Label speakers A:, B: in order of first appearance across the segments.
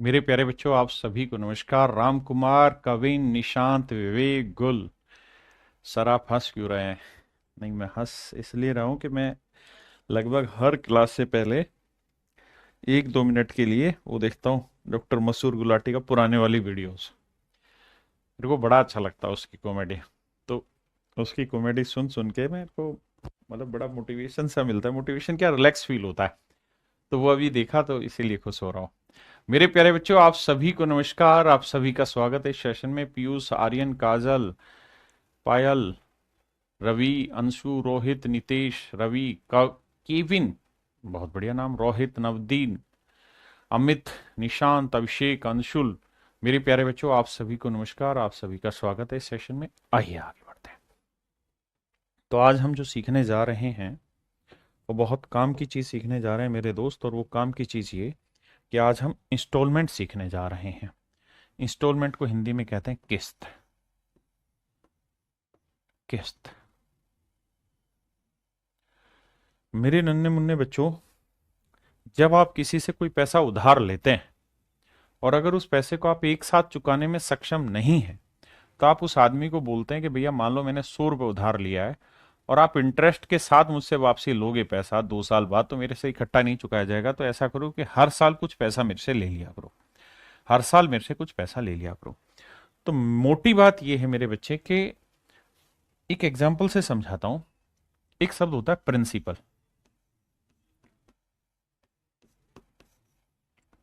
A: मेरे प्यारे बच्चों, आप सभी को नमस्कार। राम कुमार, कविन, निशांत, विवेक, गुल। सर, आप हंस क्यों रहे हैं? नहीं, मैं हंस इसलिए रहा हूं कि मैं लगभग हर क्लास से पहले 1-2 मिनट के लिए वो देखता हूँ डॉक्टर मसूर गुलाटी का पुराने वाली वीडियोस। मेरे को बड़ा अच्छा लगता है उसकी कॉमेडी। तो उसकी कॉमेडी सुन सुन के मेरे को मतलब बड़ा मोटिवेशन सा मिलता है। मोटिवेशन क्या, रिलैक्स फील होता है। तो वो अभी देखा तो इसीलिए खुश हो रहा हूँ। मेरे प्यारे बच्चों, आप सभी को नमस्कार। आप सभी का स्वागत है इस सेशन में। पीयूष, आर्यन, काजल, पायल, रवि, अंशु, रोहित, नितेश, रवि, केविन, बहुत बढ़िया नाम, रोहित, नवदीन, अमित, निशांत, अभिषेक, अंशुल। मेरे प्यारे बच्चों, आप सभी को नमस्कार। आप सभी का स्वागत है इस सेशन में। आइए आगे बढ़ते हैं। तो आज हम जो सीखने जा रहे हैं वो बहुत काम की चीज सीखने जा रहे हैं मेरे दोस्त। और वो काम की चीज ये कि आज हम इंस्टॉलमेंट सीखने जा रहे हैं। इंस्टॉलमेंट को हिंदी में कहते हैं किस्त। किस्त। मेरे नन्हे मुन्ने बच्चों, जब आप किसी से कोई पैसा उधार लेते हैं और अगर उस पैसे को आप एक साथ चुकाने में सक्षम नहीं हैं, तो आप उस आदमी को बोलते हैं कि भैया, मान लो मैंने 100 रुपये उधार लिया है और आप इंटरेस्ट के साथ मुझसे वापसी लोगे पैसा 2 साल बाद, तो मेरे से इकट्ठा नहीं चुकाया जाएगा। तो ऐसा करो कि हर साल कुछ पैसा मेरे से ले लिया करो। हर साल मेरे से कुछ पैसा ले लिया करो। तो मोटी बात यह है मेरे बच्चे कि एक एग्जाम्पल से समझाता हूं। एक शब्द होता है प्रिंसिपल।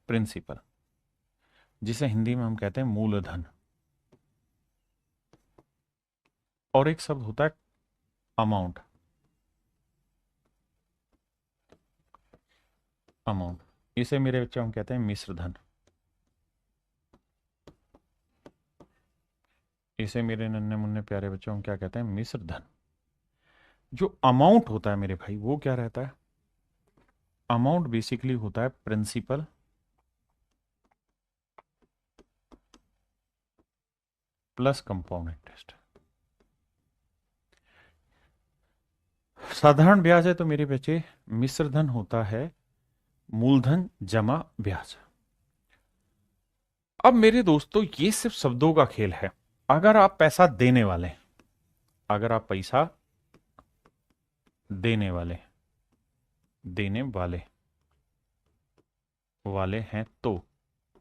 A: प्रिंसिपल, जिसे हिंदी में हम कहते हैं मूलधन। और एक शब्द होता है अमाउंट। अमाउंट, इसे मेरे बच्चे हम कहते हैं मिश्र धन। इसे मेरे नन्हे मुन्ने प्यारे बच्चों हम क्या कहते हैं? मिश्र धन। जो अमाउंट होता है मेरे भाई, वो क्या रहता है? अमाउंट बेसिकली होता है प्रिंसिपल प्लस कंपाउंड इंटरेस्ट। साधारण ब्याज है तो मेरे बच्चे मिश्र धन होता है मूलधन जमा ब्याज। अब मेरे दोस्तों, ये सिर्फ शब्दों का खेल है। अगर आप पैसा देने वाले, अगर आप पैसा देने वाले, देने वाले वाले हैं, तो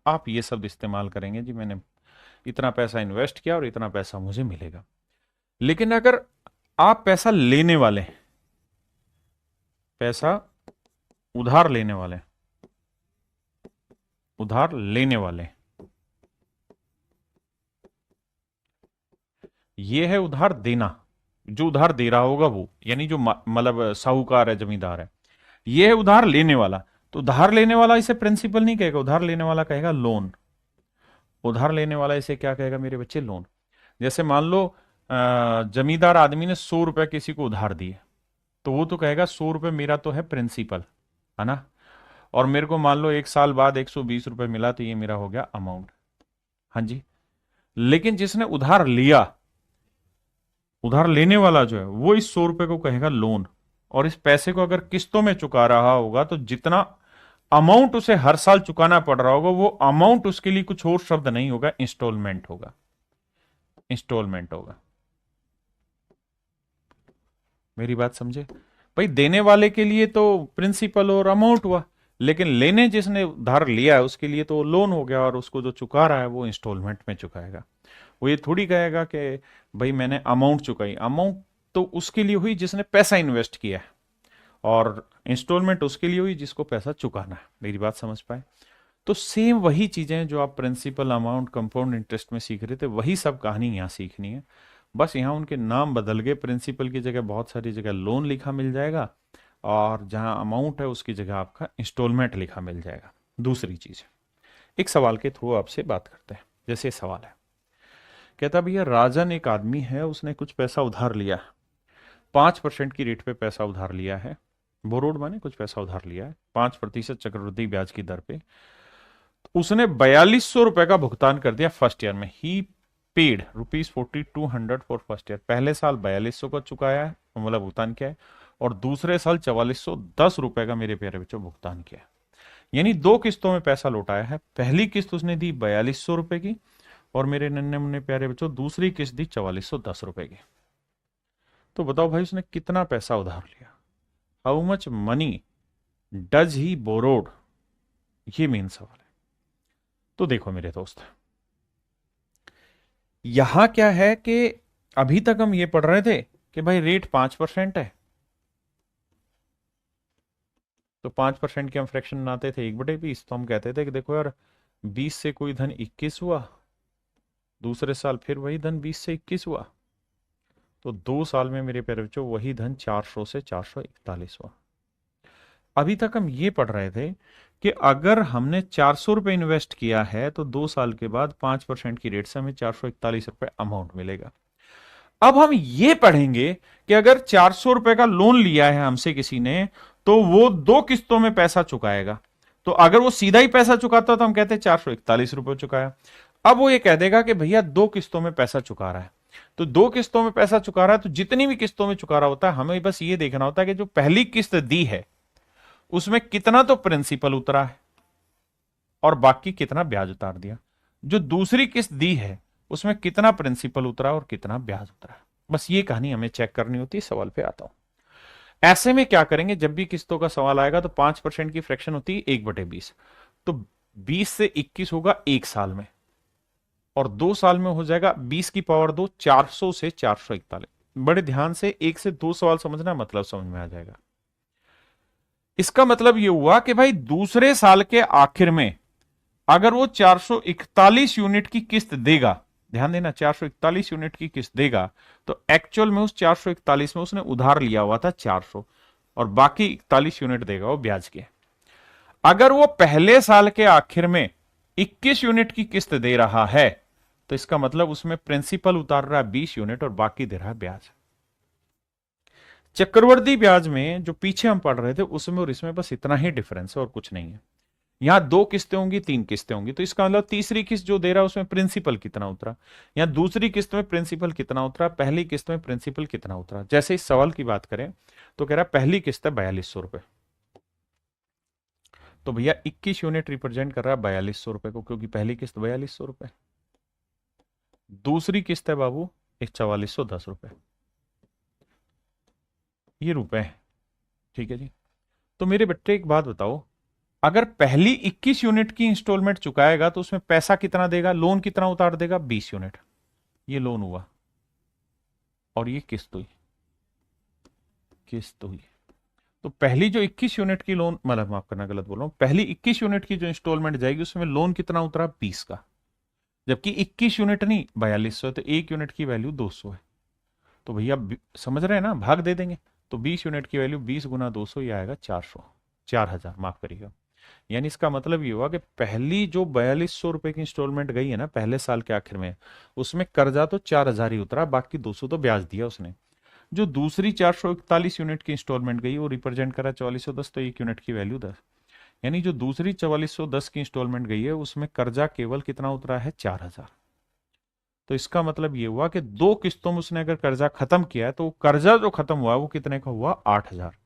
A: आप ये शब्द इस्तेमाल करेंगे, जी मैंने इतना पैसा इन्वेस्ट किया और इतना पैसा मुझे मिलेगा। लेकिन अगर आप पैसा लेने वाले, पैसा उधार लेने वाले, उधार लेने वाले, ये है उधार देना। जो उधार दे रहा होगा वो, यानी जो मतलब साहूकार है, जमींदार है। ये है उधार लेने वाला। तो उधार लेने वाला इसे प्रिंसिपल नहीं कहेगा, उधार लेने वाला कहेगा लोन। उधार लेने वाला इसे क्या कहेगा मेरे बच्चे? लोन। जैसे मान लो जमींदार आदमी ने 100 रुपए किसी को उधार दिए, तो वो तो कहेगा 100 रुपए मेरा तो है प्रिंसिपल, है ना। और मेरे को मान लो 1 साल बाद 120 रुपए मिला, तो ये मेरा हो गया अमाउंट। हाँ जी। लेकिन जिसने उधार लिया, उधार लेने वाला जो है, वो इस 100 रुपए को कहेगा लोन। और इस पैसे को अगर किस्तों में चुका रहा होगा, तो जितना अमाउंट उसे हर साल चुकाना पड़ रहा होगा, वो अमाउंट उसके लिए कुछ और शब्द नहीं होगा, इंस्टॉलमेंट होगा। इंस्टॉलमेंट होगा। मेरी बात समझे भाई? देने वाले के लिए तो प्रिंसिपल और अमाउंट हुआ, लेकिन लेने जिसने उधार लिया है उसके लिए तो लोन हो गया, और उसको जो चुका रहा है वो इंस्टॉलमेंट में चुकाएगा। वो ये थोड़ी कहेगा कि भाई मैंने अमाउंट चुकाई। अमाउंट तो उसके लिए हुई जिसने पैसा इन्वेस्ट किया है, और इंस्टॉलमेंट उसके लिए हुई जिसको पैसा चुकाना है। मेरी बात समझ पाए? तो सेम वही चीजें जो आप प्रिंसिपल, अमाउंट, कंपाउंड इंटरेस्ट में सीख रहे थे, वही सब कहानी यहाँ सीखनी है। बस यहाँ उनके नाम बदल गए। प्रिंसिपल की जगह बहुत सारी जगह लोन लिखा मिल जाएगा, और जहाँ अमाउंट है उसकी जगह आपका इंस्टॉलमेंट लिखा मिल जाएगा। दूसरी चीज, एक सवाल के थ्रू आपसे बात करते हैं। जैसे सवाल है, कहता भैया, राजन एक आदमी है, उसने कुछ पैसा उधार लिया है, 5% की रेट पे पैसा उधार लिया है। बोरोड माने कुछ पैसा उधार लिया है 5% चक्रवृद्धि ब्याज की दर पे। उसने 4200 रुपए का भुगतान कर दिया फर्स्ट ईयर में। ही पेड ₹4200 फॉर फर्स्ट ईयर। पहले साल 4200 का चुकाया है, मतलब भुगतान किया है, और दूसरे साल 4410 रुपए का मेरे प्यारे बच्चों भुगतान किया है। यानी दो किस्तों में पैसा लौटाया है। पहली किस्त उसने दी 4200 रुपए की, और मेरे नन्हे मुन्ने प्यारे बच्चों दूसरी किस्त दी 4410 रुपए की। तो बताओ भाई उसने कितना पैसा उधार लिया? How much money does he borrowed? ये मेन सवाल है। तो देखो मेरे दोस्त, यहां क्या है कि अभी तक हम ये पढ़ रहे थे कि भाई रेट 5% है, तो 5% के हम फ्रैक्शन बनाते थे 1/20। तो हम कहते थे कि देखो यार 20 से कोई धन 21 हुआ, दूसरे साल फिर वही धन 20 से 21 हुआ, तो 2 साल में मेरे प्यारे बच्चों वही धन 400 से 441 हुआ। अभी तक हम ये पढ़ रहे थे कि अगर हमने 400 रुपए इन्वेस्ट किया है तो 2 साल के बाद 5% की रेट से हमें 441 रुपए अमाउंट मिलेगा। अब हम ये पढ़ेंगे कि अगर 400 रुपए का लोन लिया है हमसे किसी ने, तो वो 2 किस्तों में पैसा चुकाएगा। तो अगर वो सीधा ही पैसा चुकाता तो हम कहते हैं 441 रुपए चुकाया। अब वो ये कह देगा कि भैया 2 किस्तों में पैसा चुका रहा है, तो 2 किस्तों में पैसा चुका रहा है, तो जितनी भी किस्तों में चुका रहा होता है हमें बस ये देखना होता है कि जो पहली किस्त दी है उसमें कितना तो प्रिंसिपल उतरा है और बाकी कितना ब्याज उतार दिया। जो दूसरी किस्त दी है उसमें कितना प्रिंसिपल उतरा और कितना ब्याज उतरा। बस ये कहानी हमें चेक करनी होती है। सवाल पे आता हूं। ऐसे में क्या करेंगे, जब भी किस्तों का सवाल आएगा तो 5% की फ्रैक्शन होती है 1/20, तो 20 से 21 होगा 1 साल में, और 2 साल में हो जाएगा 20 की पावर 2 400 से 441। बड़े ध्यान से 1 से 2 सवाल समझना, मतलब समझ में आ जाएगा। इसका मतलब यह हुआ कि भाई दूसरे साल के आखिर में अगर वो 441 यूनिट की किस्त देगा, ध्यान देना 441 यूनिट की किस्त देगा, तो एक्चुअल में उस 441 में उसने उधार लिया हुआ था 400, और बाकी 41 यूनिट देगा वो ब्याज के। अगर वो पहले साल के आखिर में 21 यूनिट की किस्त दे रहा है, तो इसका मतलब उसमें प्रिंसिपल उतार रहा है 20 यूनिट और बाकी दे रहा है ब्याज। चक्रवर्ती ब्याज में जो पीछे हम पढ़ रहे थे उसमें और इसमें बस इतना ही डिफरेंस है और कुछ नहीं है। यहां 2 किस्तें होंगी, 3 किस्तें होंगी, तो इसका मतलब तीसरी किस्त जो दे रहा है उसमें प्रिंसिपल कितना उतरा, यहां दूसरी किस्त में प्रिंसिपल कितना उतरा, पहली किस्त में प्रिंसिपल कितना उतरा। जैसे इस सवाल की बात करें तो कह रहा है पहली किस्त है 4200 रुपए, तो भैया 21 यूनिट रिप्रेजेंट कर रहा है 4200 रुपए को, क्योंकि पहली किस्त 4200 रुपए। दूसरी किस्त है बाबू 4410 रुपए, ये रुपए है। ठीक है जी। तो मेरे बच्चे एक बात बताओ, अगर पहली 21 यूनिट की इंस्टॉलमेंट चुकाएगा तो उसमें पैसा कितना देगा, लोन कितना उतार देगा, 20 यूनिट। ये लोन हुआ और ये किस्त हुई, किस्त हुई। तो पहली जो 21 यूनिट की लोन, मतलब माफ करना गलत बोल रहा हूं, पहली 21 यूनिट की जो इंस्टॉलमेंट जाएगी उसमें लोन कितना उतरा, 20 का, जबकि 21 यूनिट नहीं 4200 है, तो 1 यूनिट की वैल्यू 200 है। तो भैया समझ रहे हैं ना, भाग दे देंगे, तो 20 यूनिट की वैल्यू 20 गुना 200, ये आएगा 400, 4000 माफ करिएगा। यानी इसका मतलब ये हुआ कि पहली जो 4200 रुपए की इंस्टॉलमेंट गई है ना पहले साल के आखिर में, उसमें कर्जा तो 4000 ही उतरा, बाकी 200 तो ब्याज दिया उसने। जो दूसरी 441 यूनिट की इंस्टॉलमेंट गई वो रिप्रेजेंट करा 4410, तो 1 यूनिट की वैल्यू 10। यानी जो दूसरी 4410 की इंस्टॉलमेंट गई है उसमें कर्जा केवल कितना उतरा है, 4000। तो इसका मतलब ये हुआ कि 2 किस्तों में उसने अगर कर्जा खत्म किया है तो कर्जा जो खत्म हुआ वो कितने का हुआ, 8000।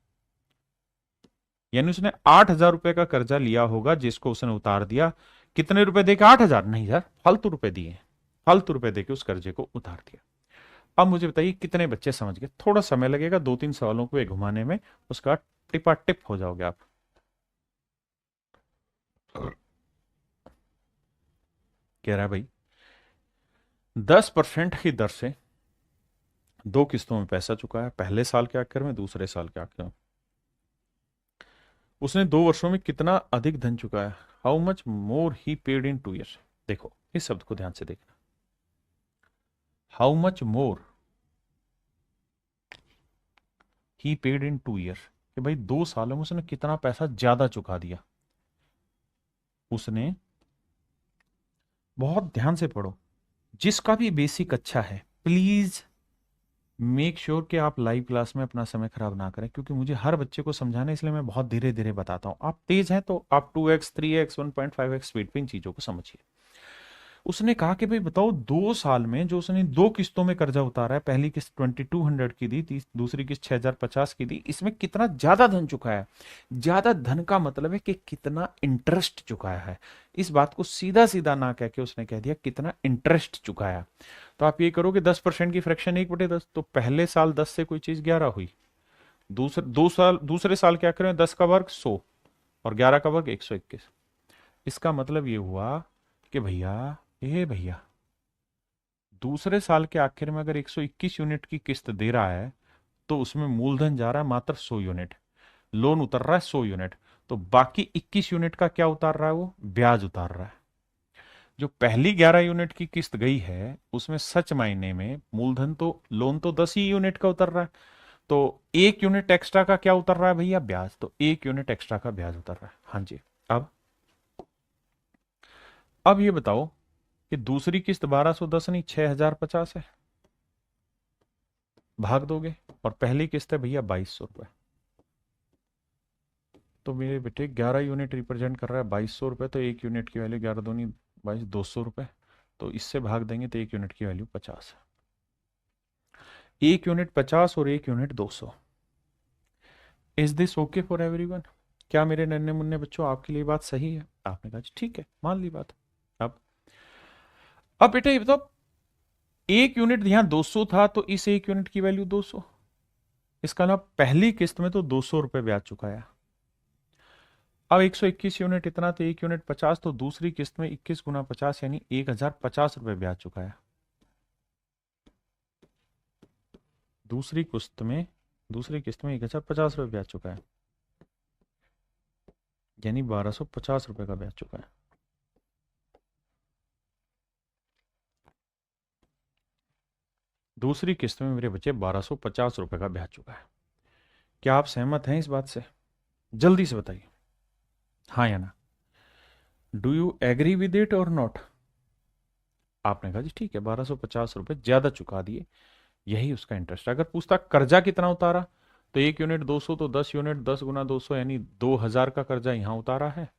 A: यानी उसने 8000 रुपए का कर्जा लिया होगा जिसको उसने उतार दिया। कितने रुपए देके, 8000 नहीं यार, फालतू रुपए दिए, फालतू रुपए देके उस कर्जे को उतार दिया। अब मुझे बताइए कितने बच्चे समझ गए? थोड़ा समय लगेगा 2-3 सवालों को घुमाने में, उसका बाद टिपा टिप हो जाओगे आप। कह रहा है भाई 10% की दर से 2 किस्तों में पैसा चुकाया, पहले साल के आखिर में, दूसरे साल के आखिर में। उसने 2 वर्षों में कितना अधिक धन चुकाया, how much more he paid in 2 years. देखो इस शब्द को ध्यान से देखना, how much more he paid in 2 year, कि भाई 2 सालों में उसने कितना पैसा ज्यादा चुका दिया। उसने, बहुत ध्यान से पढ़ो, जिसका भी बेसिक अच्छा है प्लीज मेक श्योर कि आप लाइव क्लास में अपना समय खराब ना करें, क्योंकि मुझे हर बच्चे को समझाना है, इसलिए मैं बहुत धीरे धीरे बताता हूं। आप तेज हैं तो आप 2x 3x 1.5x स्पीड पे इन चीजों को समझिए। उसने कहा कि भाई बताओ 2 साल में जो उसने 2 किस्तों में कर्जा उतारा है, पहली किस्त 2200 की दी, दूसरी किस्त 6050 की दी, इसमें कितना ज्यादा धन चुकाया है। ज्यादा धन का मतलब है कि कितना इंटरेस्ट चुकाया है। इस बात को सीधा सीधा ना कह के उसने कह दिया कितना इंटरेस्ट चुकाया। तो आप ये करो कि 10% की फ्रैक्शन 1/10, तो पहले साल 10 से कोई चीज 11 हुई, दूसरे साल क्या करें, 10 का वर्ग 100 और 11 का वर्ग 121। इसका मतलब ये हुआ कि भैया, ये भैया, दूसरे साल के आखिर में अगर 121 यूनिट की किस्त दे रहा है तो उसमें मूलधन जा रहा है मात्र 100 यूनिट, लोन उतर रहा है 100 यूनिट, तो बाकी 21 यूनिट का क्या उतार रहा है, वो ब्याज उतार रहा है। जो पहली 11 यूनिट की किस्त गई है उसमें सच मायने में मूलधन तो, लोन तो 10 ही यूनिट का उतर रहा है, तो 1 यूनिट एक्स्ट्रा का क्या उतर रहा है भैया, ब्याज, तो 1 यूनिट एक्स्ट्रा का ब्याज उतर रहा है। हाँ जी। अब अब ये बताओ कि दूसरी किस्त 1210 नहीं 6050 है, भाग दोगे, और पहली किस्त है भैया 2200 रुपए। तो मेरे बेटे 11 यूनिट रिप्रेजेंट कर रहा है 2200 रुपए, तो 1 यूनिट की वैल्यू 11 दूनी 22, 200 रुपए। तो इससे भाग देंगे तो 1 यूनिट की वैल्यू 50 है। 1 यूनिट 50 और 1 unit 200। Is this okay for everyone? क्या मेरे नन्हे मुन्ने बच्चों आपके लिए बात सही है? आपने कहा जी ठीक है, मान ली बात। अब अब बेटा ये बताओ, 1 यूनिट यहां 200 था तो इस 1 यूनिट की वैल्यू 200। इसका ना पहली किस्त में तो 200 रुपए ब्याज चुकाया। अब 121 यूनिट इतना, तो 1 यूनिट 50, तो दूसरी किस्त में 21 गुना 50 यानी 1050 रुपए ब्याज चुकाया। दूसरी किस्त में दूसरी किस्त में 1050 रुपए ब्याज चुकाया, यानी 1250 रुपए का ब्याज चुकाया। दूसरी किस्त में मेरे बच्चे 1250 रुपए का ब्याज चुकाया। क्या आप सहमत हैं इस बात से? जल्दी से बताइए, हाँ या ना। Do you agree with it और नॉट? आपने कहा जी ठीक है, 1250 रुपए ज्यादा चुका दिए, यही उसका इंटरेस्ट। अगर पूछता कर्जा कितना उतारा, तो 1 यूनिट 200, तो 10 यूनिट 10 गुना 200 यानी 2000 का कर्जा यहां उतारा है,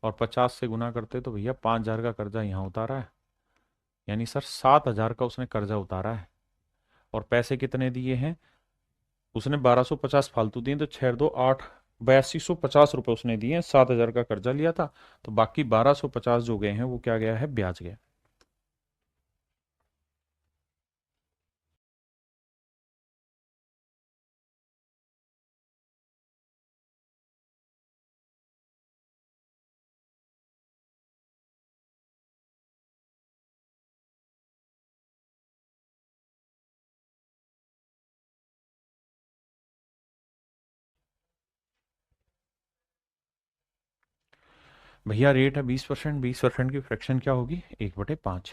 A: और 50 से गुना करते तो भैया 5000 का कर्जा यहां उतारा है, यानी सर 7000 का उसने कर्जा उतारा है। और पैसे कितने दिए हैं उसने, 1250 फालतू दिए, तो 6 2 8, 8250 रुपए उसने दिए हैं, 7000 का कर्जा लिया था, तो बाकी 1250 जो गए हैं वो क्या गया है, ब्याज गया। भैया रेट है 20%, 20% की फ्रैक्शन क्या होगी, 1/5,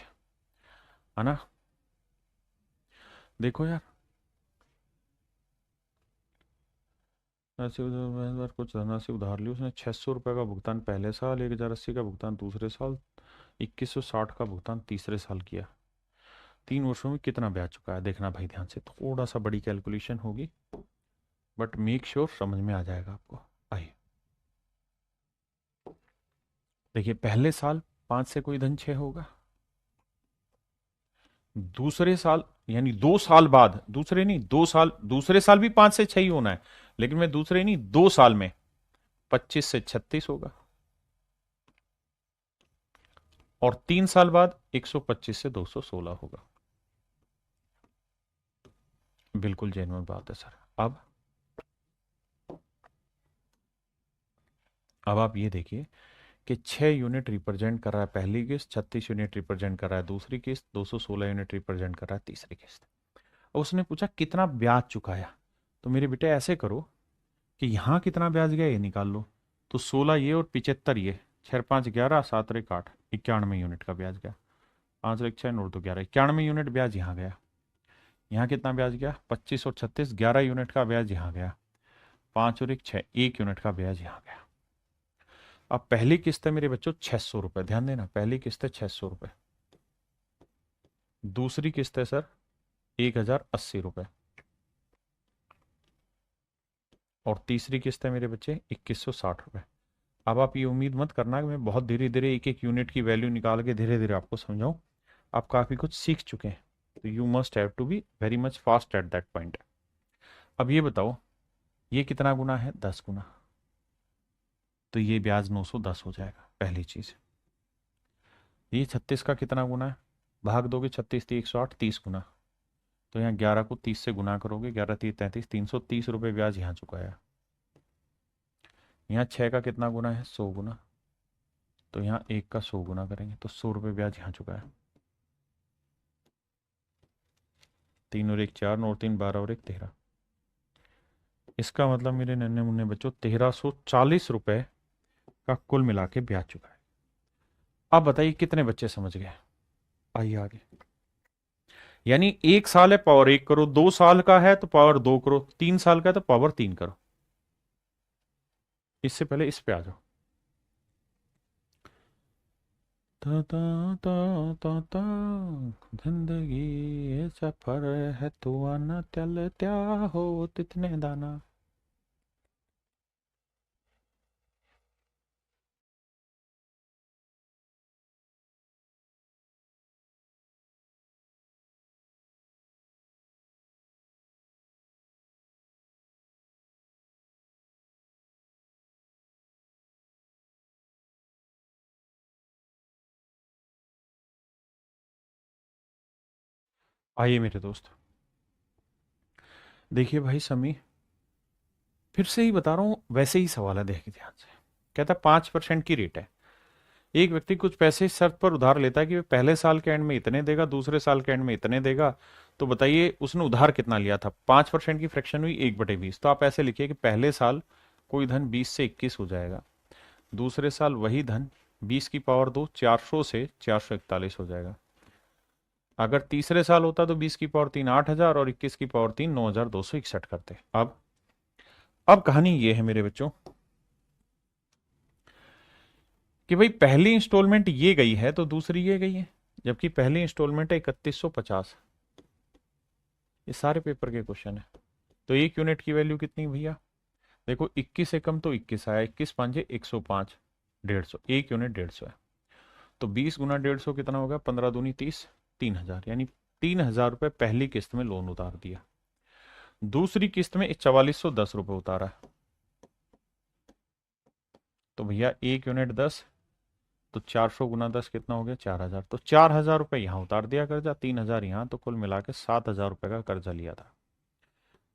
A: है ना। देखो यार, ऐसे उधर कुछ धनराशि उधार ली उसने, 600 रुपये का भुगतान पहले साल, 1080 का भुगतान दूसरे साल, 2160 का भुगतान तीसरे साल किया। 3 वर्षों में कितना ब्याज चुका है, देखना भाई ध्यान से, थोड़ा सा बड़ी कैलकुलेशन होगी, बट मेक श्योर समझ में आ जाएगा आपको। आइए देखिए, पहले साल 5 से कोई धन 6 होगा, दूसरे साल यानी 2 साल बाद, दूसरे नहीं 2 साल, दूसरे साल भी 5 से 6 ही होना है, लेकिन मैं दूसरे नहीं 2 साल में 25 से 36 होगा, और 3 साल बाद 125 से 216 होगा। बिल्कुल जेन्युइन बात है सर। अब आप ये देखिए कि 6 यूनिट रिप्रेजेंट कर रहा है पहली किस्त, 36 यूनिट रिप्रेजेंट कर रहा है दूसरी किस्त, 216 यूनिट रिप्रेजेंट कर रहा है तीसरी किस्त। और उसने पूछा कितना ब्याज चुकाया, तो मेरे बेटे ऐसे करो कि यहां कितना ब्याज गया ये निकाल लो, तो 16 ये और 75 ये, 6 5 11 7 1 8, 91 यूनिट का ब्याज गया। 5 1 6 नोट, तो 11, 91 यूनिट ब्याज यहाँ गया। यहाँ कितना ब्याज गया, 25 और 36, 11 यूनिट का ब्याज यहाँ गया, 5 और 1 6, 1 यूनिट का ब्याज यहाँ गया। अब पहली किस्त है मेरे बच्चों 600 रुपए, ध्यान देना, पहली किस्त है 600 रुपए, दूसरी किस्त है सर 1080 रुपए, और तीसरी किस्त है मेरे बच्चे 2160 रुपए। अब आप ये उम्मीद मत करना कि मैं बहुत धीरे धीरे एक एक यूनिट की वैल्यू निकाल के धीरे धीरे आपको समझाऊं। आप काफी कुछ सीख चुके हैं, तो you must have to be very much fast at that point. अब ये बताओ, ये कितना गुना है? 10 गुना। तो ये ब्याज 910 हो जाएगा, पहली चीज। ये 36 का कितना गुना है? भाग दोगे 36 थी 108, 30 गुना। तो यहाँ 11 को 30 से गुना करोगे, 11×3 = 33, 330 रुपये ब्याज यहाँ चुकाया। यहाँ 6 का कितना गुना है? 100 गुना। तो यहाँ 1 का 100 गुना करेंगे तो 100 रुपये ब्याज यहाँ चुकाया। 3 और 1 4, 9 और 3 12 और 1 13। इसका मतलब मेरे नन्हे मुन्ने बच्चों 1340 रुपये का कुल मिला के ब्याज चुकाया। अब बताइए कितने बच्चे समझ गए? आइए आगे। यानी 1 साल है पावर 1 करो, 2 साल का है तो पावर 2 करो, 3 साल का है तो पावर 3 करो। इससे पहले इस पे आ जाओ। ता ता ता ता ता जिंदगी ये सफर है तू आना चलत्या हो तितने दाना। आइए मेरे दोस्त, देखिए भाई समी, फिर से ही बता रहा हूँ, वैसे ही सवाल है, देखिए ध्यान से। कहता है 5% की रेट है। एक व्यक्ति कुछ पैसे इस शर्त पर उधार लेता है कि वह पहले साल के एंड में इतने देगा, दूसरे साल के एंड में इतने देगा। तो बताइए उसने उधार कितना लिया था? 5% की फ्रैक्शन हुई 1/20। तो आप ऐसे लिखिए कि पहले साल कोई धन 20 से 21 हो जाएगा, दूसरे साल वही धन 20 की पावर 2 400 से 441 हो जाएगा। अगर तीसरे साल होता तो 20 की पावर 3 8000 और 21 की पावर 3 9261 करते। अब कहानी ये है मेरे बच्चों कि भाई पहली इंस्टॉलमेंट ये गई है तो दूसरी ये गई है, जबकि पहली इंस्टॉलमेंट है 3150। ये सारे पेपर के क्वेश्चन है। तो एक यूनिट की वैल्यू कितनी भैया? देखो 21 से कम तो 21 आया, 21 पांचे 105, 150, एक यूनिट 150 है। तो 20 गुना 150 कितना होगा? 15 दूनी 30, 3000। यानी 3000 रुपये पहली किस्त में लोन उतार दिया। दूसरी किस्त में 4410 रुपये उतारा। तो भैया एक यूनिट 10, तो 400 गुना 10 कितना हो गया? 4000। तो 4000 रुपये यहाँ उतार दिया कर्जा, 3000 यहाँ, तो कुल मिला के 7000 रुपये का कर्जा लिया था।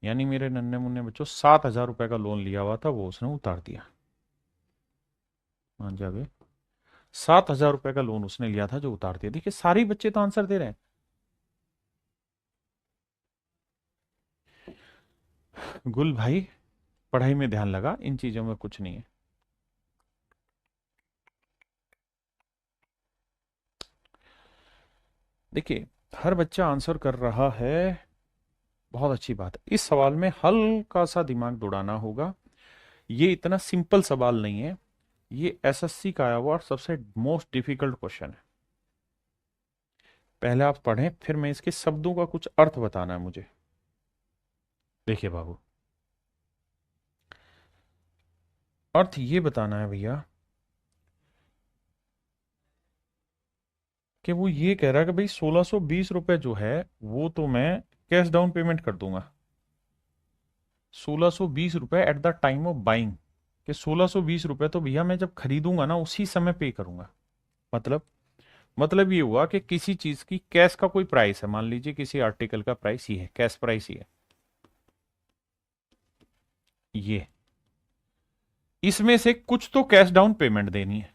A: यानी मेरे नन्हे मुन्ने बच्चों 7000 रुपये का लोन लिया हुआ था, वो उसने उतार दिया। मान जावे, 7000 रुपये का लोन उसने लिया था जो उतार दिया। देखिए सारे बच्चे तो आंसर दे रहे हैं। गुल भाई पढ़ाई में ध्यान लगा, इन चीजों में कुछ नहीं है। देखिए हर बच्चा आंसर कर रहा है, बहुत अच्छी बात है। इस सवाल में हल्का सा दिमाग दौड़ाना होगा। ये इतना सिंपल सवाल नहीं है, ये एसएससी का आया हुआ और सबसे मोस्ट डिफिकल्ट क्वेश्चन है। पहले आप पढ़ें, फिर मैं इसके शब्दों का कुछ अर्थ बताना है मुझे। देखिए बाबू, अर्थ ये बताना है भैया कि वो ये कह रहा है कि भाई 1620 रुपए जो है वो तो मैं कैश डाउन पेमेंट कर दूंगा। 1620 रुपए at the time of buying, कि 1620 रुपए तो भैया मैं जब खरीदूंगा ना उसी समय पे करूंगा। मतलब ये हुआ कि किसी चीज की कैश का कोई प्राइस है, मान लीजिए किसी आर्टिकल का प्राइस ही है, कैश प्राइस ही है ये, इसमें से कुछ तो कैश डाउन पेमेंट देनी है,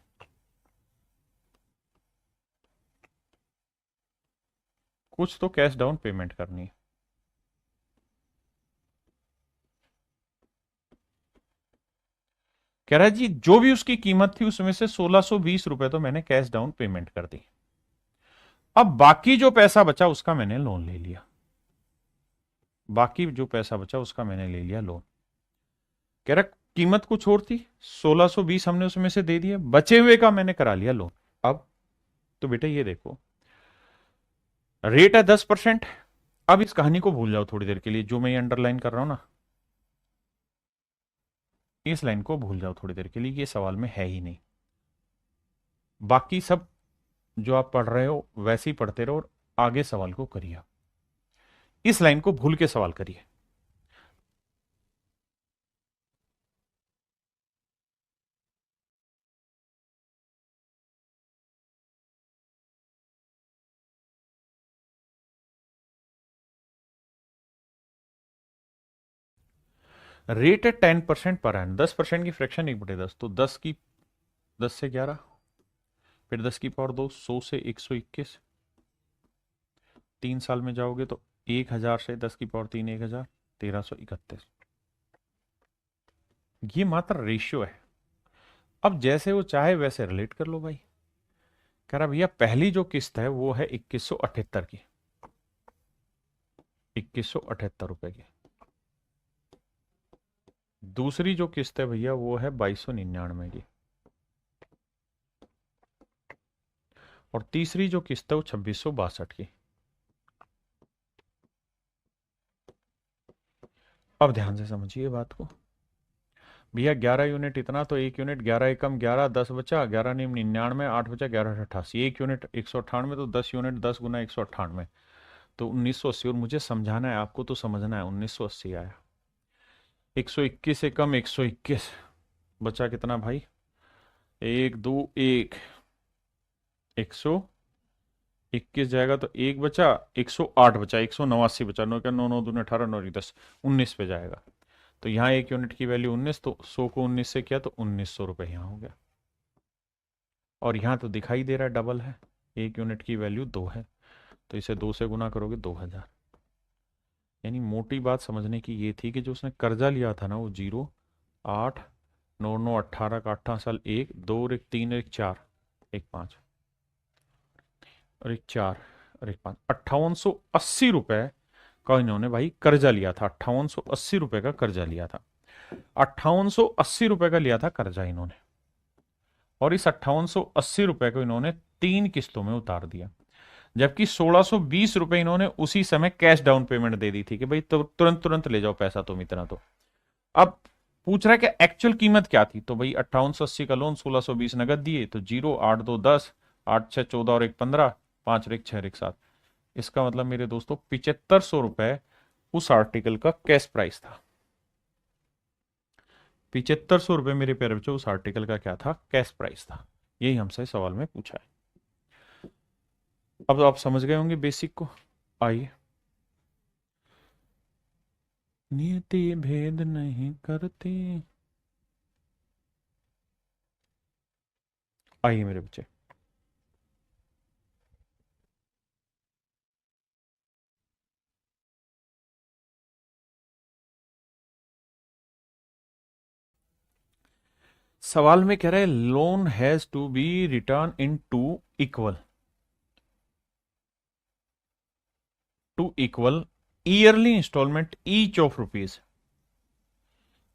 A: कुछ तो कैश डाउन पेमेंट करनी है। कह रहा है जी जो भी उसकी कीमत थी उसमें से 1620 रुपए तो मैंने कैश डाउन पेमेंट कर दी। अब बाकी जो पैसा बचा उसका मैंने लोन ले लिया, बाकी जो पैसा बचा उसका मैंने ले लिया लोन। कह रहा कीमत कुछ और थी, 1620 हमने उसमें से दे दिया, बचे हुए का मैंने करा लिया लोन। अब तो बेटा ये देखो, रेट है 10%। अब इस कहानी को भूल जाओ थोड़ी देर के लिए, जो मैं ये अंडरलाइन कर रहा हूं ना, इस लाइन को भूल जाओ थोड़ी देर के लिए, ये सवाल में है ही नहीं। बाकी सब जो आप पढ़ रहे हो वैसे ही पढ़ते रहो और आगे सवाल को करिए। इस लाइन को भूल के सवाल करिए। रेट है 10% पर एन, 10% की फ्रैक्शन 1/10, तो 10 से 11, फिर 10 की पावर 2, 100 से 121, 3 साल में जाओगे तो 1000 से 10 की पावर 3, 1000, 1331। ये मात्र रेशियो है। अब जैसे वो चाहे वैसे रिलेट कर लो भाई। कह रहा भैया पहली जो किस्त है वो है 2178 की, 2178 रुपए की। दूसरी जो किस्त है भैया वो है 2299 की, और तीसरी जो किस्त है वो 2662 की। अब ध्यान से समझिए बात को। भैया 11 यूनिट इतना, तो 1 यूनिट 11 एकम 11, 10 बचा, 11 निम 99, 8 बचा 1188, 1 यूनिट 198, तो 10 यूनिट 10 गुना 198, तो 1980। और मुझे समझाना है आपको, तो समझना है, 1980 आया। 121 एकम 121, बचा कितना भाई, 1 2 1, 121 जाएगा तो 1 बचा, 108 बचा, 189 बचा, 9 का 9 9 दूनी 18, 9 10, 19 पे जाएगा। तो यहाँ 1 यूनिट की वैल्यू 19, तो 100 को 19 से किया तो 1900 रुपये यहाँ हो गया। और यहाँ तो दिखाई दे रहा है डबल है, 1 यूनिट की वैल्यू 2 है, तो इसे 2 से गुना करोगे 2000। यानी मोटी बात समझने की ये थी कि जो उसने कर्जा लिया था ना वो 0 8 9 9 18 का 18 साल, 1 2 और 1 3 1 4 1 5 और 1 4 और 1 5, 5880 रुपए का इन्होंने भाई कर्जा लिया था। 5880 रुपए का कर्जा लिया था, 5880 रुपए का लिया था कर्जा इन्होंने, और इस 5880 रुपए को इन्होंने 3 किस्तों में उतार दिया। जबकि 1620 रुपए इन्होंने उसी समय कैश डाउन पेमेंट दे दी थी कि भाई तुरंत तुरंत ले जाओ पैसा तुम इतना। तो अब पूछ रहा है कि एक्चुअल कीमत क्या थी, तो भाई 5880 का लोन, 1620 नगद दिए, तो 0 8 2 10, 8 6 14 और 1 15, 5 और 1 6 और 1 7। इसका मतलब मेरे दोस्तों 7500 रुपए उस आर्टिकल का कैश प्राइस था। 7500 रुपए मेरे प्यारे बच्चों उस आर्टिकल का क्या था, कैश प्राइस था। यही हमसे सवाल में पूछा है। अब आप समझ गए होंगे बेसिक को। आइए, नियति भेद नहीं करती। आइए मेरे बच्चे, सवाल में कह रहा है loan has to be return in two equal yearly instalment each of rupees.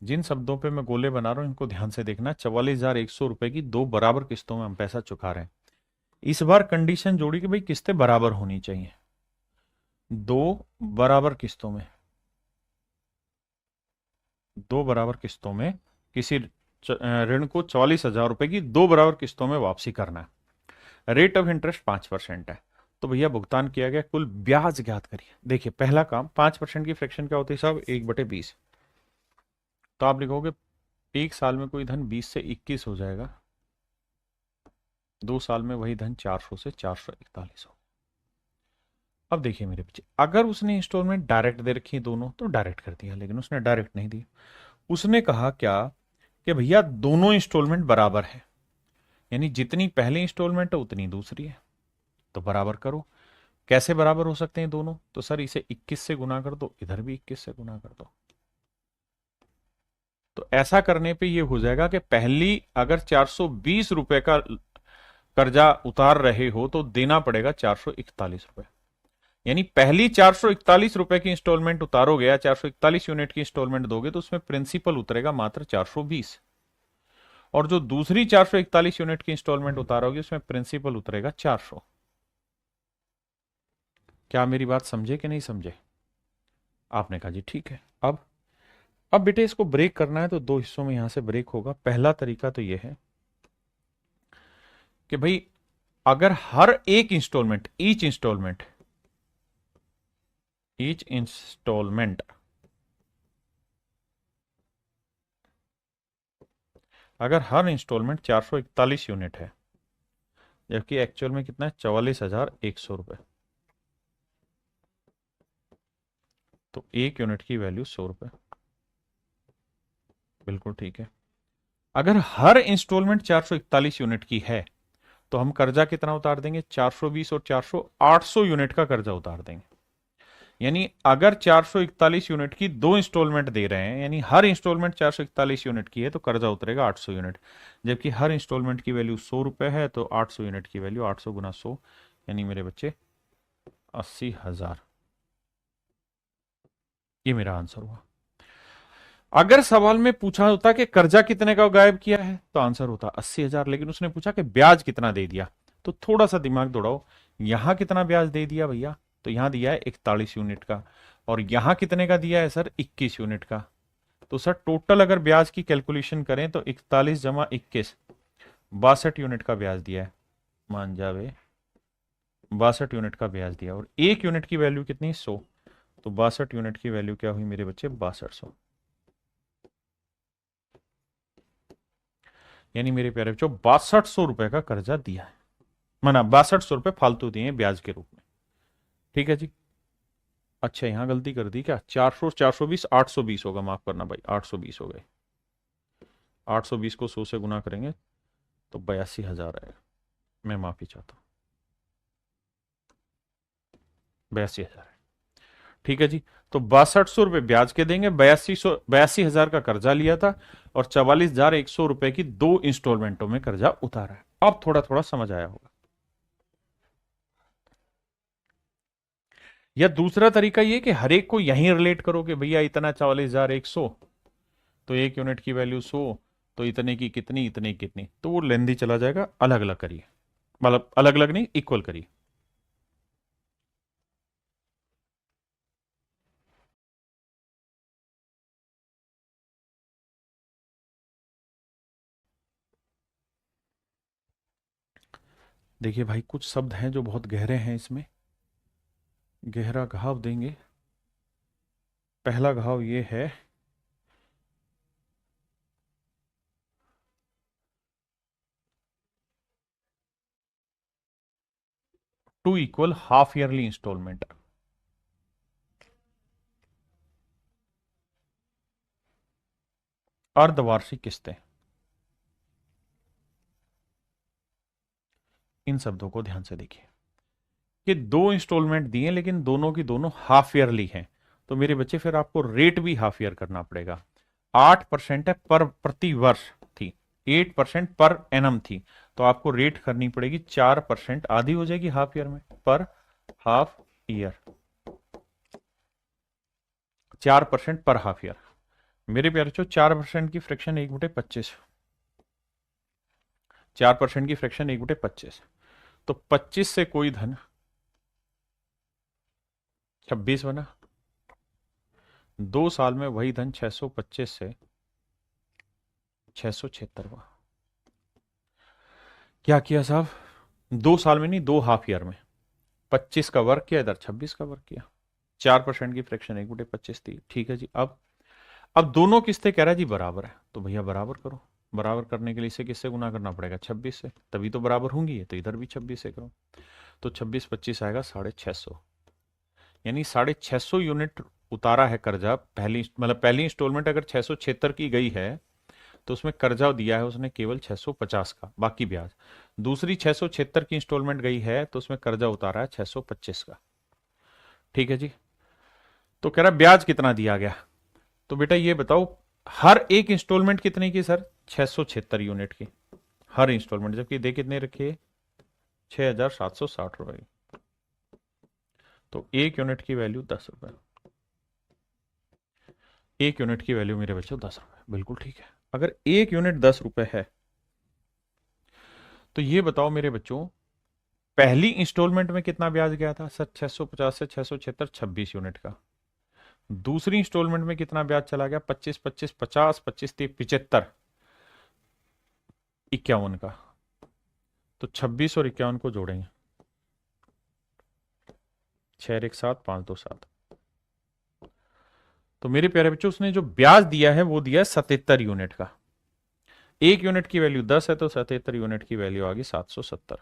A: जिन शब्दों पे मैं गोले बना रहा हूं इनको ध्यान से देखना। 44,100 रुपए की 2 बराबर किस्तों में हम पैसा चुका रहे हैं। इस बार कंडीशन जोड़ी कि भाई किस्तें बराबर होनी चाहिए। 2 बराबर किस्तों में किसी ऋण को 44,000 रुपए की 2 बराबर किस्तों में वापसी करना है। रेट ऑफ इंटरेस्ट 5% है। तो भैया भुगतान किया गया कुल ब्याज ज्ञात करिए। देखिए पहला काम, 5% की फ्रैक्शन क्या होती है साहब, 1/20। तो आप लिखोगे 1 साल में कोई धन 20 से 21 हो जाएगा, 2 साल में वही धन 400 से 441 हो। अब देखिए मेरे बच्चे, अगर उसने इंस्टॉलमेंट डायरेक्ट दे रखी दोनों तो डायरेक्ट कर दिया, लेकिन उसने डायरेक्ट नहीं दी। उसने कहा क्या कि भैया दोनों इंस्टॉलमेंट बराबर है, यानी जितनी पहली इंस्टॉलमेंट है उतनी दूसरी है, तो बराबर करो। कैसे बराबर हो सकते हैं दोनों, तो सर इसे 21 से गुना कर दो, इधर भी 21 से गुना कर दो। तो ऐसा करने पे ये हो जाएगा कि पहली अगर 420 रुपए का कर्जा उतार रहे हो तो देना पड़ेगा 441 रुपए। यानी पहली 441 रुपए की इंस्टॉलमेंट उतारोगे या 441 यूनिट की इंस्टॉलमेंट दोगे तो उसमें प्रिंसिपल उतरेगा मात्र 420, और जो दूसरी 441 यूनिट की इंस्टॉलमेंट उतारोगे उसमें प्रिंसिपल उतरेगा 400। क्या मेरी बात समझे कि नहीं समझे? आपने कहा जी ठीक है। अब अब बेटे इसको ब्रेक करना है तो दो हिस्सों में यहां से ब्रेक होगा। पहला तरीका तो यह है कि भाई अगर हर एक इंस्टॉलमेंट, ईच इंस्टॉलमेंट अगर हर इंस्टॉलमेंट 441 यूनिट है, जबकि एक्चुअल में कितना है 44,100 रुपए, तो एक यूनिट की वैल्यू 100 रुपए। बिल्कुल ठीक है। अगर हर इंस्टॉलमेंट 441 यूनिट की है तो हम कर्जा कितना उतार देंगे? 420 और 400, 800 यूनिट का कर्जा उतार देंगे। यानी अगर 441 यूनिट की दो इंस्टॉलमेंट दे रहे हैं, यानी हर इंस्टॉलमेंट 441 यूनिट की है, तो कर्जा उतरेगा 800 यूनिट। जबकि हर इंस्टॉलमेंट की वैल्यू 100 रुपए है, तो 800 यूनिट की वैल्यू 800 गुना 100, यानी मेरे बच्चे 80,000। ये मेरा आंसर हुआ। अगर सवाल में पूछा होता कि कर्जा कितने का गायब किया है, तो आंसर होता 80,000। लेकिन उसने पूछा कि ब्याज कितना दे दिया, तो थोड़ा सा दिमाग दौड़ाओ। यहां कितना ब्याज दे दिया भैया? तो यहां दिया है 41 यूनिट का, और यहां कितने का दिया है सर? 21 यूनिट का। तो सर टोटल अगर ब्याज की कैलकुलेशन करें तो 41 जमा 21, 62 यूनिट का ब्याज दिया है। मान जावे 62 यूनिट का ब्याज दिया, और एक यूनिट की वैल्यू कितनी? 100। तो 62 यूनिट की वैल्यू क्या हुई मेरे बच्चे? 6200। यानी मेरे प्यारे बच्चों 6200 रुपए का कर्जा दिया है, माना 6200 रुपए फालतू दिए ब्याज के रूप में। ठीक है जी। अच्छा यहां गलती कर दी क्या? 400, 420, 820 होगा, माफ करना भाई, 820 हो गए। 820 को 100 से गुना करेंगे तो 82,000 आएगा। मैं माफी चाहता हूं, 82,000 है। ठीक है जी। तो 6200 रुपए ब्याज के देंगे, 82,000 का कर्जा लिया था, और 44,100 रुपए की दो इंस्टॉलमेंटों में कर्जा उतारा है। अब थोड़ा थोड़ा समझ आया होगा। या दूसरा तरीका ये कि हर एक को यहीं रिलेट करो कि भैया इतना 44,100, तो एक यूनिट की वैल्यू 100, तो इतने की कितनी, इतने की कितनी, तो वो लेंदी चला जाएगा। अलग अलग करिए, मतलब अलग अलग नहीं, इक्वल करिए। देखिए भाई कुछ शब्द हैं जो बहुत गहरे हैं, इसमें गहरा घाव देंगे। पहला घाव ये है, two equal half yearly installment. अर्धवार्षिक किस्तें, इन शब्दों को ध्यान से देखिए कि दो इंस्टॉलमेंट दिए लेकिन दोनों की दोनों हाफ ईयरली हैं, तो मेरे बच्चे फिर आपको रेट भी हाफ ईयर करना पड़ेगा। 8% है पर प्रति वर्ष थी, 8% पर एनम थी, तो आपको रेट करनी पड़ेगी 4%, आधी हो जाएगी हाफ ईयर में, पर हाफ ईयर, 4% पर हाफ ईयर। मेरे प्यारे बच्चों 4% की फ्रैक्शन 1/25, 4% की फ्रैक्शन 1/25, तो 25 से कोई धन 26 बना। 2 साल में वही धन 625 से 676। क्या किया साहब? 2 साल में नहीं, 2 हाफ ईयर में 25 का वर्क किया, इधर 26 का वर्क किया। 4% की फ्रैक्शन 1/25 थी। ठीक है जी। अब दोनों किस्तें कह रहा है जी बराबर है, तो भैया बराबर करो। बराबर करने के लिए इसे किससे गुना करना पड़ेगा? 26 से, तभी तो बराबर होंगी। तो इधर भी 26 से करो, तो 26 25 आएगा 650। यानी 650 यूनिट उतारा है कर्जा। पहली इंस्टॉलमेंट अगर 676 की गई है, तो उसमें कर्जा दिया है उसने केवल 650 का, बाकी ब्याज। दूसरी 676 की इंस्टॉलमेंट गई है, तो उसमें कर्जा उतारा है 625 का। ठीक है जी। तो कह रहा ब्याज कितना दिया गया, तो बेटा ये बताओ हर एक इंस्टॉलमेंट कितने की सर? 676 यूनिट की हर इंस्टॉलमेंट, जबकि दे कितने रखिए? 6,760 रुपए। तो एक यूनिट की वैल्यू 10 रुपए। एक यूनिट की वैल्यू मेरे बच्चों 10 रुपए, बिल्कुल ठीक है। अगर एक यूनिट 10 रुपए है, तो ये बताओ मेरे बच्चों पहली इंस्टॉलमेंट में कितना ब्याज गया था सर? 650 से 676, 26 यूनिट का। दूसरी इंस्टॉलमेंट में कितना ब्याज चला गया? 25 25 50 25 30 75 51 का। तो 26 और 51 को जोड़ेंगे, 6 1 7 5 2 7। तो मेरे प्यारे बच्चों उसने जो ब्याज दिया है वो दिया है 77 यूनिट का। एक यूनिट की वैल्यू 10 है तो 77 यूनिट की वैल्यू आ गई 770,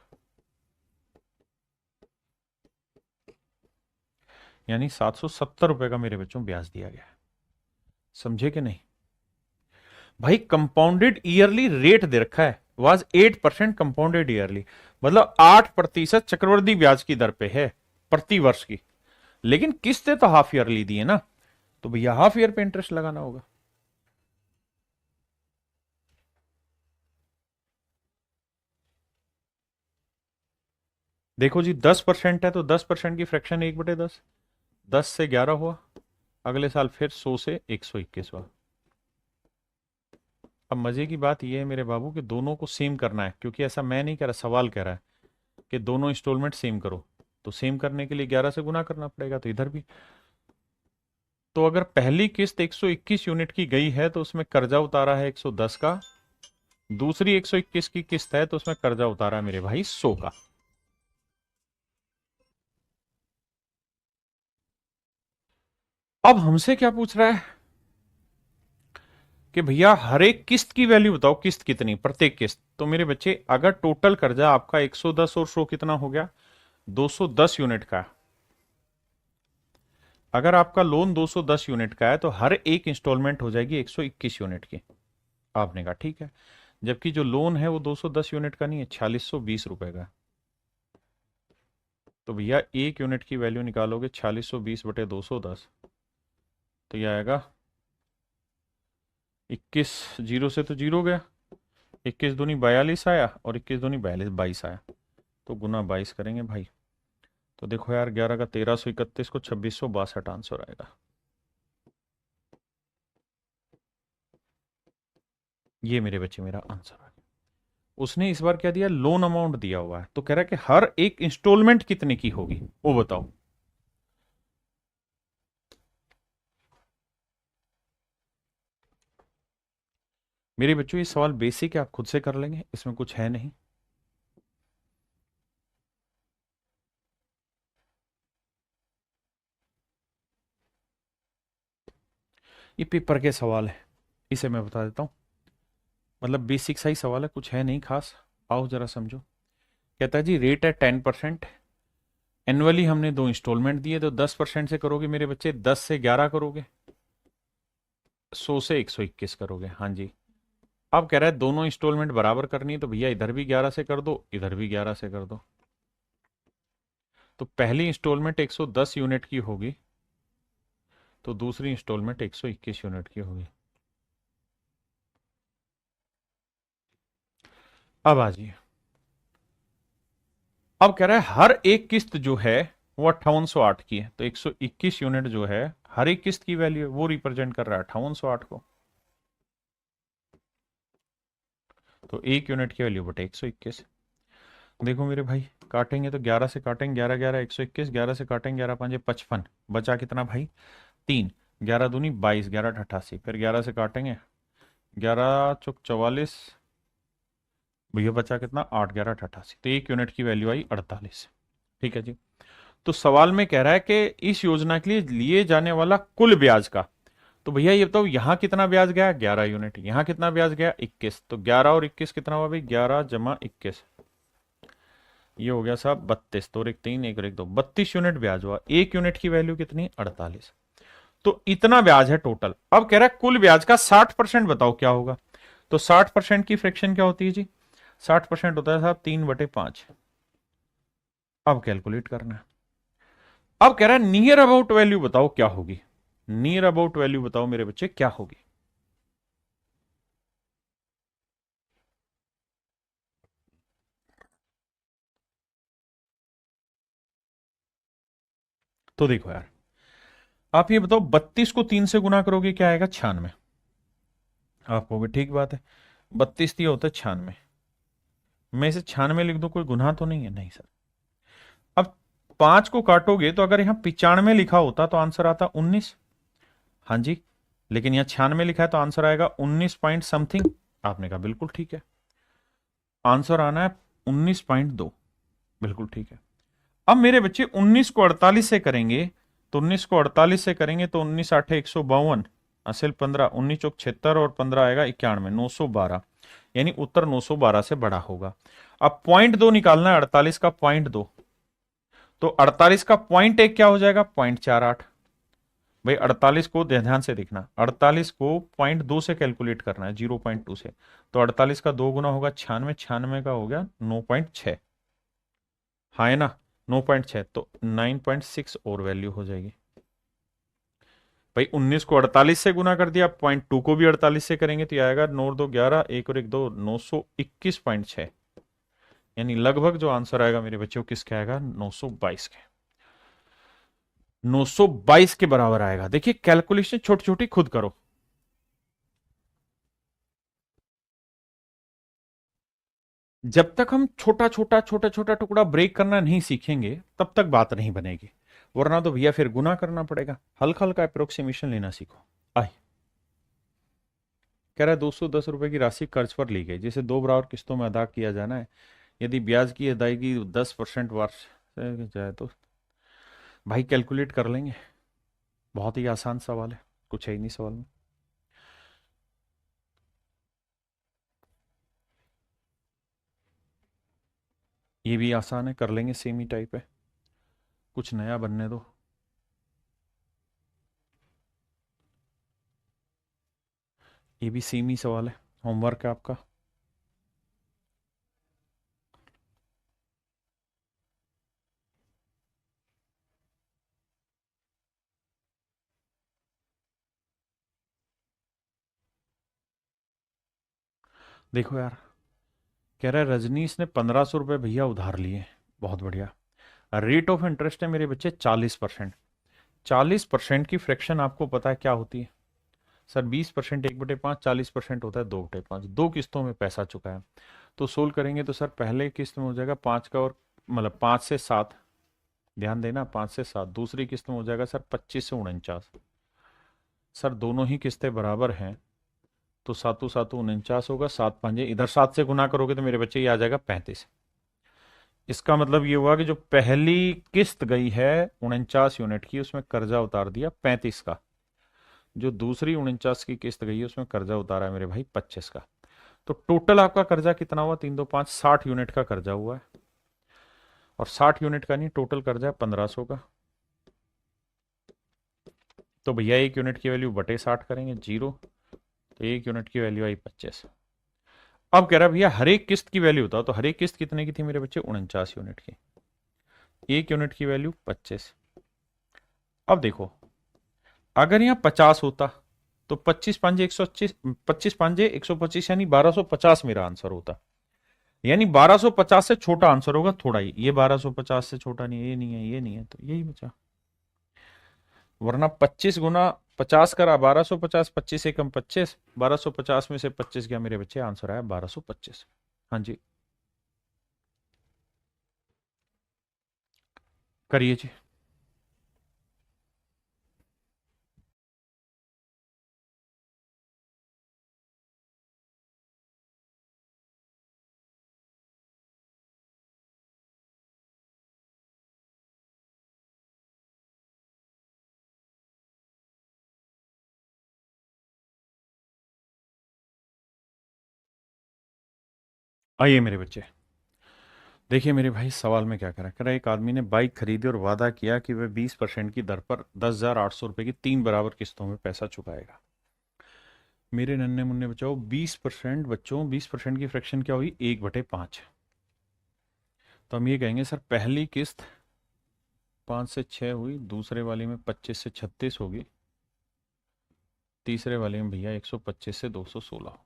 A: यानी 770 रुपए का मेरे बच्चों ब्याज दिया गया है। समझे कि नहीं भाई? कंपाउंडेड ईयरली रेट दे रखा है, वाज 8% कंपाउंडेड ईयरली, मतलब 8% चक्रवृद्धि ब्याज की दर पे है प्रति वर्ष की। लेकिन किस्तें तो हाफ ईयरली दी है ना, तो भैया हाफ ईयर पे इंटरेस्ट लगाना होगा। देखो जी 10% है तो 10% की फ्रैक्शन 1/10, 10 से 11 हुआ, अगले साल फिर 100 से 121 हुआ। अब मजे की बात यह है मेरे बाबू कि दोनों को सेम करना है, क्योंकि ऐसा मैं नहीं कह रहा, सवाल कह रहा है कि दोनों इंस्टॉलमेंट सेम करो। तो सेम करने के लिए 11 से गुना करना पड़ेगा, तो इधर भी। तो अगर पहली किस्त 121 यूनिट की गई है तो उसमें कर्जा उतारा है 110 का, दूसरी 121 की किस्त है तो उसमें कर्जा उतारा है मेरे भाई 100 का। अब हमसे क्या पूछ रहा है कि भैया हर एक किस्त की वैल्यू बताओ, किस्त कितनी प्रत्येक किस्त। तो मेरे बच्चे अगर टोटल कर्जा आपका 110 और 100 कितना हो गया? 210 यूनिट का। अगर आपका लोन 210 यूनिट का है तो हर एक इंस्टॉलमेंट हो जाएगी 121 यूनिट की। आपने कहा ठीक है, जबकि जो लोन है वो 210 यूनिट का नहीं है, 4620 रुपए का। तो भैया एक यूनिट की वैल्यू निकालोगे 4620/210, तो यह आएगा 21, जीरो से तो जीरो गया, 21 दूनी 42 आया और 21 दूनी 22 आया, तो गुना 22 करेंगे भाई। तो देखो यार 11 का 1331 को 2662 आंसर आएगा। ये मेरे बच्चे मेरा आंसर आ गया। उसने इस बार क्या दिया? लोन अमाउंट दिया हुआ है, तो कह रहा है कि हर एक इंस्टॉलमेंट कितने की होगी वो बताओ। मेरे बच्चों ये सवाल बेसिक है, आप खुद से कर लेंगे, इसमें कुछ है नहीं। ये पेपर के सवाल है, इसे मैं बता देता हूं। मतलब बेसिक सा ही सवाल है, कुछ है नहीं खास। आओ जरा समझो। कहता है जी रेट है 10%, एनुअली हमने दो इंस्टॉलमेंट दिए, तो 10% से करोगे मेरे बच्चे, 10 से 11 करोगे, 100 से 121 करोगे। हाँ जी। अब कह रहा है दोनों इंस्टॉलमेंट बराबर करनी है, तो भैया इधर भी 11 से कर दो, इधर भी 11 से कर दो। तो पहली इंस्टॉलमेंट 110 यूनिट की होगी, तो दूसरी इंस्टॉलमेंट 121 यूनिट की होगी। अब आ जाइए। अब कह रहा है हर एक किस्त जो है वो 5808 की है, तो 121 यूनिट जो है हर एक किस्त की वैल्यू है, वो रिप्रेजेंट कर रहा है 5808 को। तो एक यूनिट की वैल्यू बटे 121। देखो मेरे भाई काटेंगे तो 11 से काटेंगे, 11 11 121, 11 से काटेंगे 11 5 55, बचा कितना भाई? 3, 11 दूनी 22, 11 88, फिर 11 से काटेंगे, 11 चौक 44, भैया बचा कितना? 8, 11 88, तो एक यूनिट की वैल्यू आई 48। ठीक है जी। तो सवाल में कह रहा है कि इस योजना के लिए लिए जाने वाला कुल ब्याज का, तो भैया ये बताओ यहां कितना ब्याज गया? 11 यूनिट। यहां कितना ब्याज गया? 21। तो 11 और 21 कितना हुआ भाई? 11 जमा 21, ये हो गया साहब 32। तो एक 3 एक 2, 32 यूनिट ब्याज हुआ। एक यूनिट की वैल्यू कितनी? 48। तो इतना ब्याज है टोटल। अब कह रहा है कुल ब्याज का 60% बताओ क्या होगा। तो 60% की फ्रैक्शन क्या होती है जी? 60% होता है साहब 3/5। अब कैलकुलेट करना है। अब कह रहा है नियर अबाउट वैल्यू बताओ क्या होगी। नियर अबाउट वैल्यू बताओ मेरे बच्चे क्या होगी। तो देखो यार, आप ये बताओ 32 को 3 से गुना करोगे क्या आएगा? 96। आप कहोगे ठीक बात है, 32 दिया होता है 96, मैं इसे 96 लिख दूं, कोई गुनाह तो नहीं है? नहीं सर। अब 5 को काटोगे तो अगर यहां 95 लिखा होता तो आंसर आता 19, हाँ जी, लेकिन यहाँ 96 लिखा है तो आंसर आएगा 19 पॉइंट समथिंग। आपने कहा बिल्कुल ठीक है, आंसर आना है 19.2। बिल्कुल ठीक है। अब मेरे बच्चे 19 को 48 से करेंगे, तो 19 को 48 से करेंगे तो 19 आठे 152, असल 15, 19 चौक 76 और 15 आएगा 91, 912। यानी उत्तर 912 से बड़ा होगा। अब पॉइंट दो निकालना है, 48 का पॉइंट दो, तो 48 का पॉइंट एक क्या हो जाएगा, 0.48। भाई 48 को ध्यान से देखना, 48 को पॉइंट दो से कैलकुलेट करना है, 0.2 से। तो 48 का दो गुना होगा 96, 96 का हो गया 9.6। हाँ है ना, 9.6, तो 9.6 और वैल्यू हो जाएगी। भाई 19 को 48 से गुना कर दिया, पॉइंट टू को भी 48 से करेंगे तो आएगा 9 2 11, एक और एक दो, 921.6। यानी लगभग जो आंसर आएगा मेरे बच्चों किसके आएगा, 922 के। 922 के बराबर आएगा। देखिए कैलकुलेशन छोटी छोटी खुद करो। जब तक हम छोटा छोटा छोटा छोटा टुकड़ा ब्रेक करना नहीं सीखेंगे तब तक बात नहीं बनेगी, वरना तो भैया फिर गुना करना पड़ेगा। हल्का हल्का अप्रोक्सीमेशन लेना सीखो। आए, कह रहा है 210 रुपए की राशि कर्ज पर ली गई, जिसे दो बराबर किस्तों में अदा किया जाना है। यदि ब्याज की अदायगी 10% वार्षिक जाए तो। भाई कैलकुलेट कर लेंगे, बहुत ही आसान सवाल है, कुछ है ही नहीं सवाल में। ये भी आसान है, कर लेंगे, सेम ही टाइप है, कुछ नया बनने दो। ये भी सेम ही सवाल है, होमवर्क है आपका। देखो यार, कह रहा है रजनीश ने 1500 रुपये भैया उधार लिए। बहुत बढ़िया। रेट ऑफ इंटरेस्ट है मेरे बच्चे 40%। 40% की फ्रैक्शन आपको पता है क्या होती है? सर 20% 1/5, 40% होता है 2/5। दो किस्तों में पैसा चुका है, तो सोल्व करेंगे तो सर पहले किस्त में हो जाएगा 5 का, और मतलब 5 से 7, ध्यान देना 5 से 7। दूसरी किस्त में हो जाएगा सर 25 से 49। सर दोनों ही किस्तें बराबर हैं, तो सातों सातों 49 होगा, 7 5 इधर 7 से गुना करोगे तो मेरे बच्चे ये आ जाएगा 35। इसका मतलब ये हुआ कि जो पहली किस्त गई है 49 यूनिट की, उसमें कर्जा उतार दिया 35 का। जो दूसरी 49 की किस्त गई है उसमें कर्जा उतारा है मेरे भाई 25 का। तो टोटल आपका कर्जा कितना हुआ, 3 2 5, 60 यूनिट का कर्जा हुआ है। और 60 यूनिट का नहीं, टोटल कर्जा है 1500 का। तो भैया 1 यूनिट की वैल्यू बटे 60 करेंगे, 0। तो 1 यूनिट की वैल्यू आई 25। अब कह रहा है भैया हर एक किस्त की वैल्यू बताओ, तो हर एक किस्त कितने की थी मेरे बच्चे, 49 यूनिट की। 1 यूनिट की वैल्यू 25। अब देखो, अगर यहाँ 50 होता तो 25 5 125, 25 5 125, यानी 1250 मेरा आंसर होता। यानी 1250 से छोटा आंसर होगा थोड़ा ही, ये 1250 से छोटा नहीं है, ये नहीं है, ये नहीं है, तो यही बचा। वरना 25 गुना 50 करा 1250, 25 एकम 25, 1250 में से 25 गया मेरे बच्चे, आंसर आया 1225। हाँ जी, करिए जी। आइए मेरे बच्चे, देखिए मेरे भाई सवाल में क्या करा, करा एक आदमी ने बाइक खरीदी और वादा किया कि वह 20% की दर पर 10,800 रुपए की 3 बराबर किस्तों में पैसा चुकाएगा। मेरे नन्हे मुन्ने बचाओ, 20% बच्चों, 20% की फ्रैक्शन क्या हुई, 1/5। तो हम ये कहेंगे सर पहली किस्त 5 से 6 हुई, दूसरे वाली में 25 से 36 होगी, तीसरे वाले में भैया 125 से 216।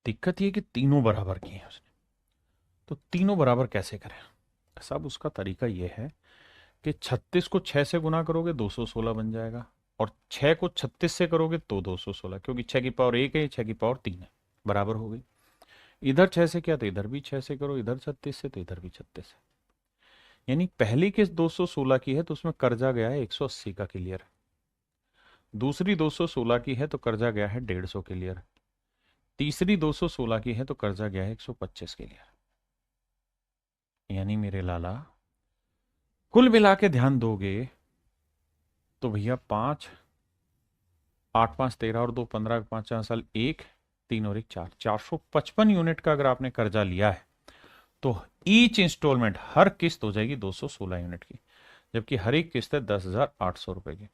A: दिक्कत ये कि तीनों बराबर की है उसने, तो तीनों बराबर कैसे करें? साहब उसका तरीका ये है कि 36 को 6 से गुना करोगे 216 बन जाएगा, और 6 को 36 से करोगे तो 216, क्योंकि 6 की पावर 1 है, 6 की पावर 3 है, बराबर हो गई। इधर 6 से किया तो इधर भी 6 से करो, इधर 36 से तो इधर भी 36 से। यानी पहली किस्त 216 की है तो उसमें कर्जा गया है 180 का क्लियर। दूसरी 216 की है तो कर्जा गया है 150 क्लियर। तीसरी 216 की है तो कर्जा गया है 125 क्लियर। यानी मेरे लाला कुल मिला के ध्यान दोगे तो भैया 5, 8 5 13 और 2 15, 5 साल 1 3 और 1 4, 455 यूनिट का अगर आपने कर्जा लिया है तो ईच इंस्टॉलमेंट हर किस्त हो जाएगी 216 यूनिट की, जबकि हर एक किस्त है 10,800 रुपए की।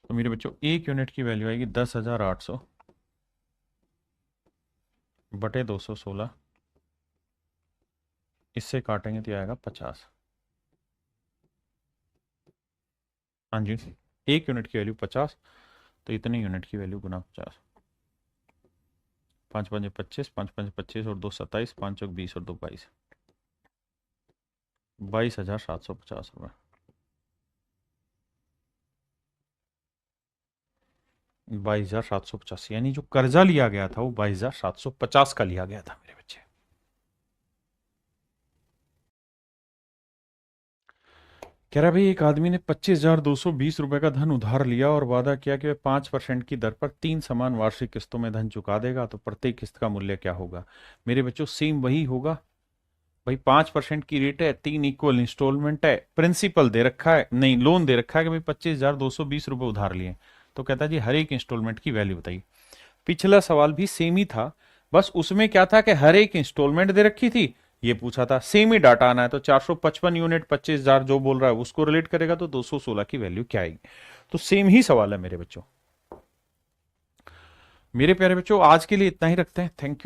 A: तो मेरे बच्चों एक यूनिट की वैल्यू आएगी 10,800 बटे 216, इससे काटेंगे तो आएगा 50। हाँ जी, एक यूनिट की वैल्यू 50, तो इतने यूनिट की वैल्यू गुना 50। 5 5 25, 5 5 25 और 2 27, 5 चौक 20 और 2 22, 22,750 रुपये। 22,750, यानी जो कर्जा लिया गया था वो 22,750 का लिया गया था मेरे बच्चे। कह रहा भाई एक आदमी ने 25,220 रुपए का धन उधार लिया और वादा किया कि वह 5% की दर पर 3 समान वार्षिक किस्तों में धन चुका देगा, तो प्रत्येक किस्त का मूल्य क्या होगा? मेरे बच्चों सेम वही होगा भाई, 5% की रेट है, 3 इक्वल इंस्टॉलमेंट है, प्रिंसिपल दे रखा है, नहीं लोन दे रखा है कि भाई 25,220 रुपए उधार लिए, तो कहता है जी हर एक इंस्टॉलमेंट की वैल्यू बताइए। पिछला सवाल भी सेम ही था, बस उसमें क्या था कि हर एक इंस्टॉलमेंट दे रखी थी, ये पूछा था सेम ही डाटा आना है, तो 455 यूनिट 25,000 जो बोल रहा है उसको रिलेट करेगा तो 216 की वैल्यू क्या आएगी। तो सेम ही सवाल है मेरे बच्चों। मेरे प्यारे बच्चों आज के लिए इतना ही रखते हैं। Thank you.